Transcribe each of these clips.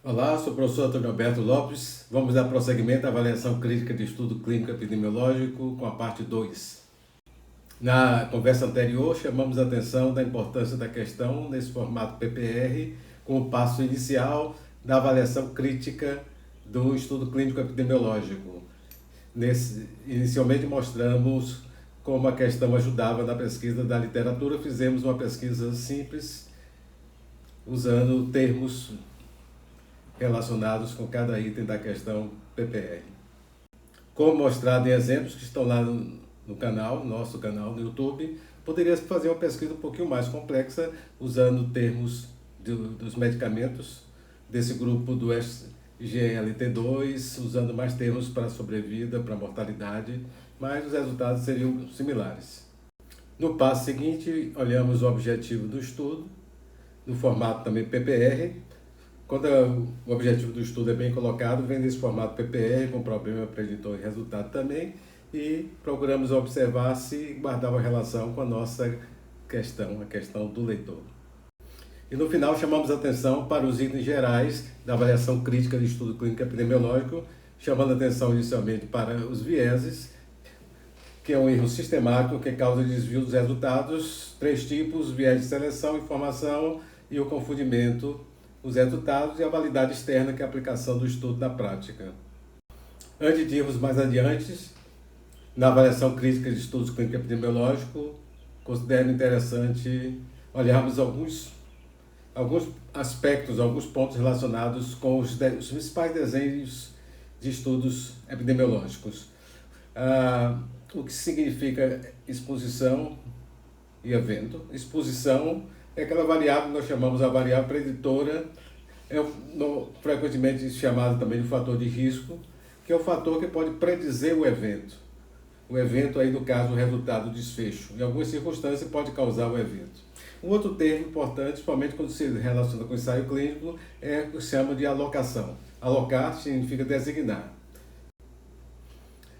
Olá, sou o professor Antônio Alberto Lopes. Vamos dar prosseguimento à avaliação crítica de estudo clínico epidemiológico com a parte 2. Na conversa anterior, chamamos a atenção da importância da questão nesse formato PPR como passo inicial da avaliação crítica do estudo clínico epidemiológico. Inicialmente mostramos como a questão ajudava na pesquisa da literatura. Fizemos uma pesquisa simples usando termos relacionados com cada item da questão PPR. Como mostrado em exemplos que estão lá no canal, nosso canal no YouTube, poderia fazer uma pesquisa um pouquinho mais complexa, usando termos dos medicamentos desse grupo do SGLT2, usando mais termos para sobrevida, para mortalidade, mas os resultados seriam similares. No passo seguinte, olhamos o objetivo do estudo, no formato também PPR. Quando o objetivo do estudo é bem colocado, vem nesse formato PPR, com problema, preditor e resultado também, e procuramos observar se guardava uma relação com a nossa questão, a questão do leitor. E no final chamamos atenção para os itens gerais da avaliação crítica de estudo clínico epidemiológico, chamando atenção inicialmente para os vieses, que é um erro sistemático que causa desvio dos resultados, 3 tipos: viés de seleção, informação e o confundimento, os resultados, e a validade externa, que é a aplicação do estudo na prática. Antes de irmos mais adiante, na avaliação crítica de estudos clínicos epidemiológicos, considero interessante olharmos alguns aspectos, alguns pontos relacionados com os principais desenhos de estudos epidemiológicos. O que significa exposição e evento? Exposição é aquela variável que nós chamamos a variável preditora, frequentemente chamada também de fator de risco, que é o fator que pode predizer o evento. O evento aí, no caso, o resultado, o desfecho. Em algumas circunstâncias pode causar o evento. Um outro termo importante, principalmente quando se relaciona com o ensaio clínico, é o que se chama de alocação. Alocar significa designar.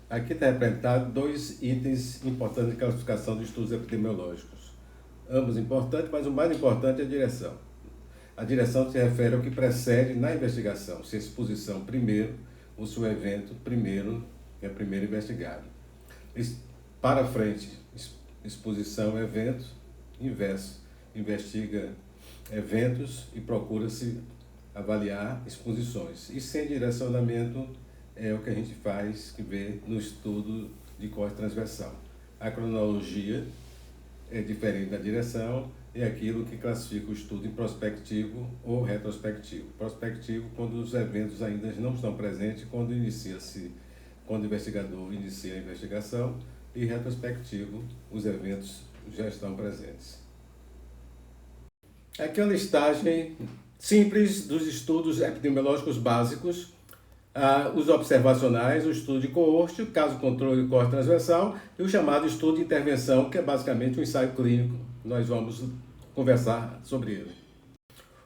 Aqui está representado 2 itens importantes de classificação de estudos epidemiológicos. Ambos importantes, mas o mais importante é a direção. A direção se refere ao que precede na investigação, se a exposição primeiro ou se o evento primeiro, que é primeiro investigado. Para frente, exposição, evento, inverso, investiga eventos e procura-se avaliar exposições. E sem direcionamento é o que a gente faz, que vê no estudo de corte transversal. A cronologia é diferente da direção, é aquilo que classifica o estudo em prospectivo ou retrospectivo. Prospectivo, quando os eventos ainda não estão presentes, quando o investigador inicia a investigação, e retrospectivo, os eventos já estão presentes. Aqui é uma listagem simples dos estudos epidemiológicos básicos, os observacionais, o estudo de coorte, o caso controle e corte transversal, e o chamado estudo de intervenção, que é basicamente um ensaio clínico. Nós vamos conversar sobre ele.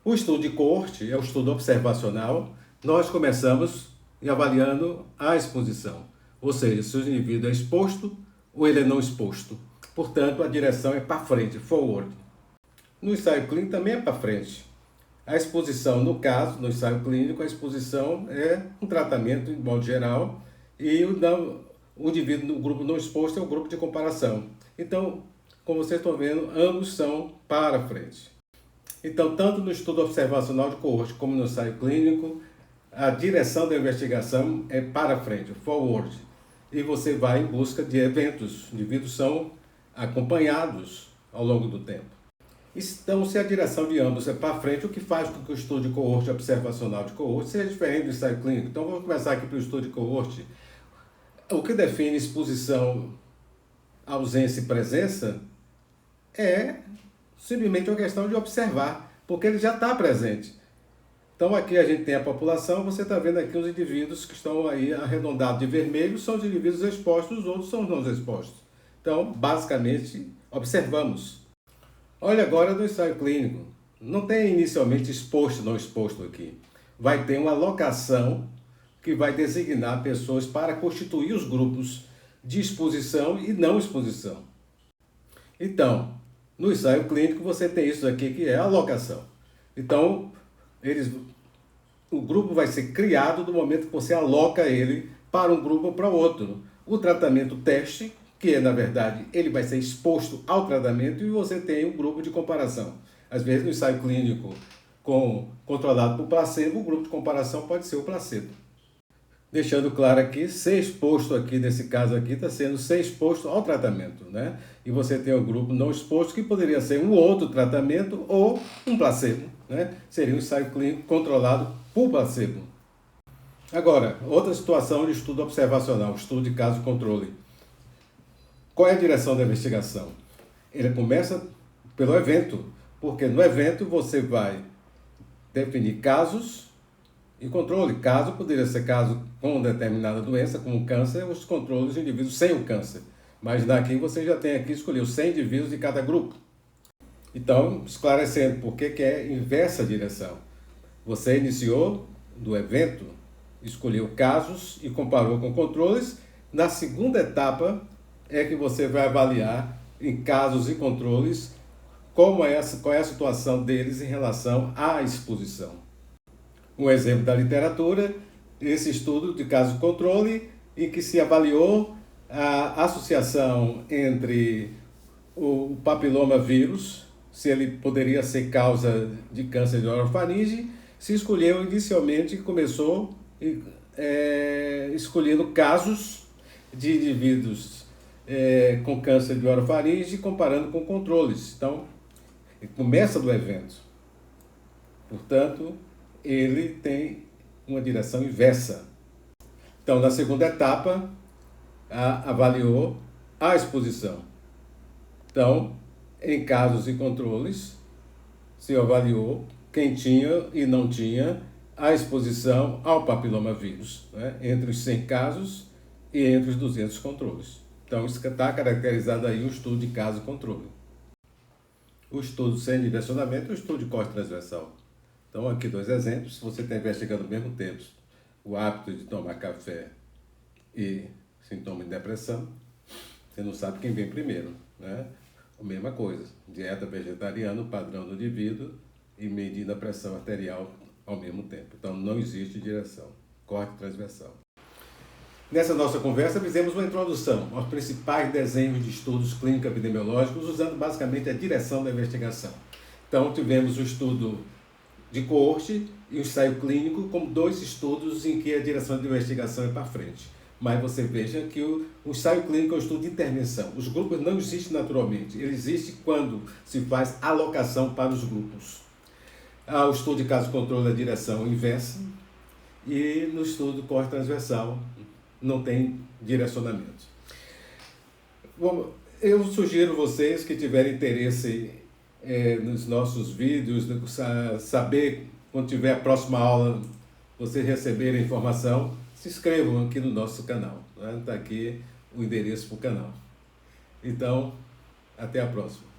O estudo de coorte é o estudo observacional. Nós começamos avaliando a exposição, ou seja, se o indivíduo é exposto ou ele é não exposto. Portanto, a direção é para frente, forward. No ensaio clínico também é para frente. A exposição, no caso, no ensaio clínico, a exposição é um tratamento, em modo geral, e o indivíduo no grupo não exposto é o grupo de comparação. Então, como vocês estão vendo, ambos são para frente. Então, tanto no estudo observacional de coorte como no ensaio clínico, a direção da investigação é para frente, forward. E você vai em busca de eventos. Os indivíduos são acompanhados ao longo do tempo. Então, se a direção de ambos é para frente, o que faz com que o estudo de coorte observacional de coorte seja diferente do ensaio clínico? Então, vamos começar aqui pelo estudo de coorte. O que define exposição, ausência e presença é simplesmente uma questão de observar, porque ele já está presente. Então, aqui a gente tem a população, você está vendo aqui os indivíduos que estão aí arredondados de vermelho, são os indivíduos expostos, os outros são não expostos. Então, basicamente, observamos. Olha agora no ensaio clínico. Não tem inicialmente exposto, não exposto aqui. Vai ter uma alocação que vai designar pessoas para constituir os grupos de exposição e não exposição. Então, no ensaio clínico você tem isso aqui que é a alocação. Então, eles o grupo vai ser criado no momento que você aloca ele para um grupo ou para outro. O tratamento teste, que na verdade ele vai ser exposto ao tratamento, e você tem um grupo de comparação. Às vezes no ensaio clínico controlado por placebo, o grupo de comparação pode ser o placebo. Deixando claro aqui, ser exposto aqui, nesse caso aqui, está sendo ser exposto ao tratamento, né? E você tem o grupo não exposto, que poderia ser um outro tratamento ou um placebo, né? Seria um ensaio clínico controlado por placebo. Agora, outra situação de estudo observacional, estudo de caso controle. Qual é a direção da investigação? Ele começa pelo evento, porque no evento você vai definir casos e controle. Caso poderia ser caso com determinada doença, como câncer, os controles de indivíduos sem o câncer. Mas daqui você já tem aqui escolher os 100 indivíduos de cada grupo. Então, esclarecendo por que é inversa a direção. Você iniciou do evento, escolheu casos e comparou com controles. Na segunda etapa é que você vai avaliar em casos e controles qual é a situação deles em relação à exposição. Um exemplo da literatura, esse estudo de caso-controle, em que se avaliou a associação entre o papiloma vírus, se ele poderia ser causa de câncer de orofaringe. Se escolheu inicialmente, começou escolhendo casos de indivíduos com câncer de orofaringe, comparando com controles. Então, começa do evento. Portanto, ele tem uma direção inversa. Então, na segunda etapa, avaliou a exposição. Então, em casos e controles, se avaliou quem tinha e não tinha a exposição ao papilomavírus, né, entre os 100 casos e entre os 200 controles. Então, isso está caracterizado aí um estudo de caso-controle. O estudo sem direcionamento é o estudo de corte transversal. Então, aqui 2 exemplos. Se você está investigando ao mesmo tempo o hábito de tomar café e sintoma de depressão, você não sabe quem vem primeiro, né? A mesma coisa, dieta vegetariana, padrão do indivíduo e medindo a pressão arterial ao mesmo tempo. Então, não existe direção, corte transversal. Nessa nossa conversa, fizemos uma introdução aos principais desenhos de estudos clínico-epidemiológicos, usando basicamente a direção da investigação. Então, tivemos o estudo de coorte e o ensaio clínico como 2 estudos em que a direção de investigação é para frente. Mas você veja que o ensaio clínico é um estudo de intervenção. Os grupos não existem naturalmente, ele existe quando se faz alocação para os grupos. O estudo de caso-controle é a direção inversa, e no estudo corte transversal não tem direcionamento. Bom, eu sugiro vocês que tiverem interesse nos nossos vídeos, saber quando tiver a próxima aula, vocês receberem a informação, se inscrevam aqui no nosso canal. Está aqui o endereço para o canal. Então, até a próxima.